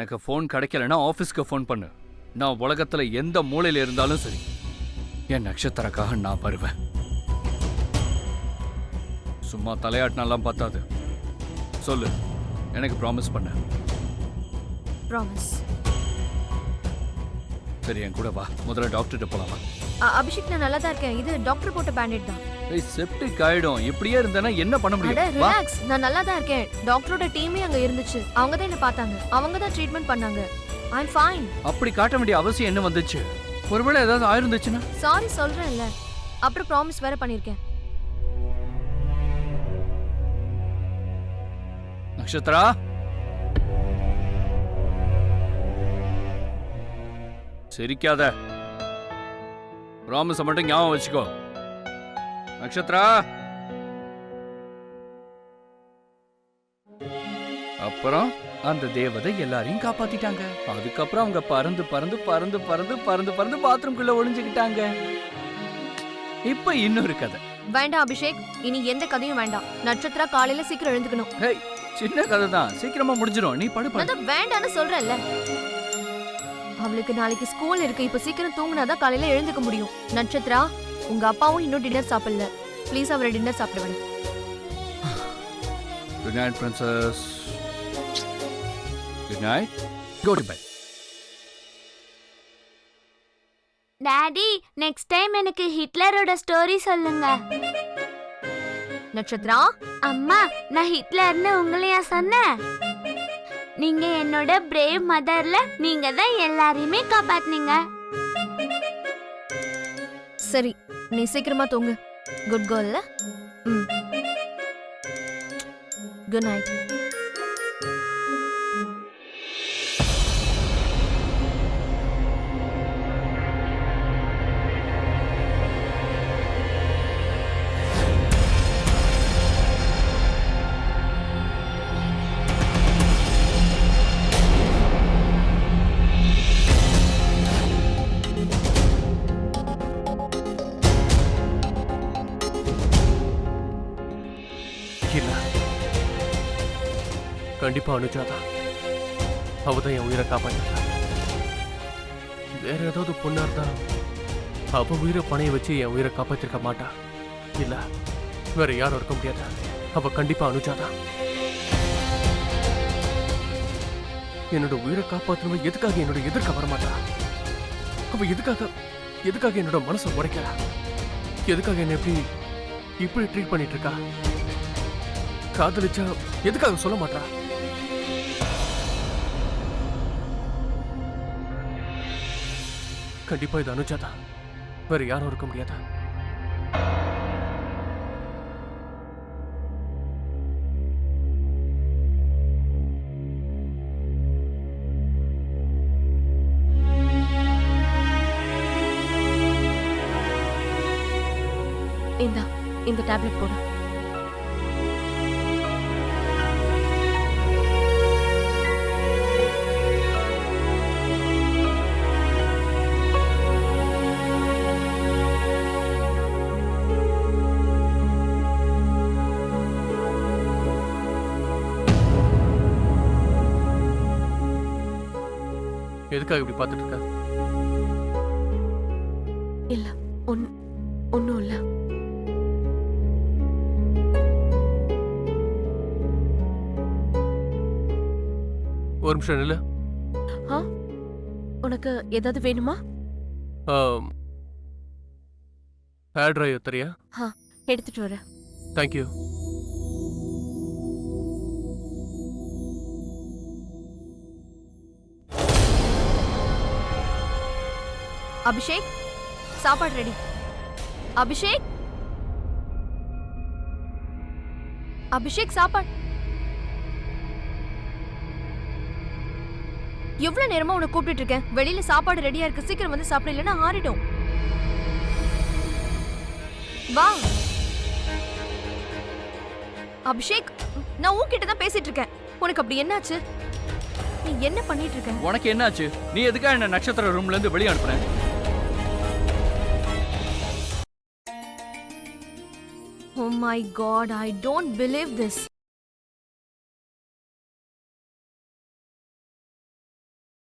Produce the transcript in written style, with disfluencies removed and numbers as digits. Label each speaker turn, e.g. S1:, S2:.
S1: எனக்கு ஃபோன் கிடைக்கலன்னா ஆஃபீஸ்க்கு ஃபோன் பண்ணு. நான் உலகத்துல எந்த மூலையில இருந்தாலும் சரி என் நட்சத்திரக்காக நான் வருவேன். சும்மா தலையாட்டினாலாம் பார்த்தாது. சொல்லு, எனக்கு ப்ராமிஸ் பண்ண.
S2: ப்ராமிஸ்.
S1: சரி, என் கூட வா. முதல்ல டாக்டர்கிட்ட போலாமா?
S2: அபிஷேக், நான் நல்லா தான் இருக்கேன். இது டாக்டர் போட்ட பேண்டேட் தான்.
S1: ஏய், செப்டிக் ஆயிடும். இப்படியே இருந்தேன்னா என்ன பண்ண
S2: அட
S1: முடியும்? வா.
S2: ரிலாக்ஸ், நான் நல்லா தான் இருக்கேன். டாக்டரோட டீமே அங்க இருந்துச்சு. அவங்க தான் என்ன பார்த்தாங்க. அவங்க தான் ட்ரீட்மெண்ட் பண்ணாங்க. ஐ அம் ஃபைன்.
S1: அப்படி காட்ட வேண்டிய அவசியம் என்ன வந்துச்சு? ஒருவேளை ஏதாவது ஆயிருந்துச்சுன்னா?
S2: சாரி சொல்றேன்ல. அப்புறம் ப்ராமிஸ் வேற பண்ணிருக்கேன்.
S1: நக்ஷத்ரா, சிரிக்காத. ப்ராமிஸை மட்டும் ஞாபகம் வச்சுக்கோ. நக்ஷத்ரா. அப்புறம் அந்த தேவதை எல்லாரையும் காப்பாத்திட்டாங்க. அதுக்கப்புறம் அவங்க பறந்து பறந்து பறந்து பறந்து பறந்து பறந்து பாத்ரூம்குள்ள ஒளிஞ்சுக்கிட்டாங்க. இப்ப இன்னொரு கதை.
S2: வேண்டாம் அபிஷேக், இனி எந்த கதையும் வேண்டாம். நட்சத்திரா காலையில சீக்கிரம் எழுந்துக்கணும்.
S1: ஹேய், சின்ன கதை தான், சீக்கிரமா முடிஞ்சிரும். நீ படு.
S2: நான் வேண்டான்னு சொல்றேன்ல. அவளுக்கு நாளைக்கு ஸ்கூல் இருக்கு. இப்ப சீக்கிரம் தூங்குனாதான் காலையில எழுந்துக்க முடியும். நட்சத்திரா, உங்க அப்பாவும் இன்னும் டின்னர் சாப்பிடல. ப்ளீஸ் அவரை டின்னர் சாப்பிட விடு.
S1: Good night princess. Good night. Go to bed.
S3: Daddy, next time எனக்கு ஹிட்லரோட ஸ்டோரி சொல்லுங்க.
S2: நட்சத்திரா,
S3: அம்மா, நான் ஹிட்லர்னு உங்களையா சொன்னேன்? நீங்க என்னோட பிரேவ் மதர்ல நீங்க தான் எல்லாரையுமே காப்பாத்துனீங்க.
S2: சரி, நீ சீக்கிரமா தூங்கு. குட் கேர்ள்ல. Good night.
S4: கண்டிப்பா அனுஜாதான். அவதான் என் உயிரை காப்பாற்றிருக்கா. வேற ஏதாவது பொண்ணா இருந்தா அவ உயிரை பணைய வச்சு என் உயிரை காப்பாற்றிருக்க மாட்டா. இல்ல, வேற யாரும் இருக்க முடியாது. அவ கண்டிப்பா அனுஜாதான். என்னோட உயிரை காப்பாற்றணும். எதுக்காக என்னோட எதிர்க்க வரமாட்டா? அவ எதுக்காக என்னோட மனசை உடைக்கிறா? எதுக்காக என்ன இப்படி ட்ரீட் பண்ணிட்டு இருக்கா? காதலிச்சா எதுக்காக சொல்ல மாட்டா? கண்டிப்பா இது அனுஜாதான். வேற யாரும் இருக்க முடியாதா?
S2: இந்த டேப்லெட் போடு.
S4: எதுக்காக இப்படி பார்த்துட்டு இருக்க?
S2: இல்ல, ஒன்னும் இல்ல.
S4: ஒரு நிமிஷம் இல்ல.
S2: உனக்கு ஏதாவது வேணுமா?
S4: ஹேர் ட்ரையர் தெரியா?
S2: எடுத்துட்டு வரேன்.
S4: தேங்க்யூ.
S2: அபிஷேக், சாப்பாடு ரெடி. அபிஷேக், அபிஷேக், சாப்பாடு. எவ்வளவு நேரமா உன்னை கூப்பிட்டு இருக்கேன். வெளியில சாப்பாடு ரெடியா இருக்கு. சீக்கிரம் வந்து சாப்பிட, இல்லைன்னா ஆறிடும். வா அபிஷேக், நான் உன்கிட்ட தான் பேசிட்டு இருக்கேன். உனக்கு அப்படி என்னாச்சு? நீ என்ன பண்ணிட்டு இருக்க?
S1: உனக்கு என்னாச்சு? நீ எதுக்காக என்ன நட்சத்திர ரூம்ல இருந்து வெளியே அனுப்புன?
S2: Oh my God, I don't believe this.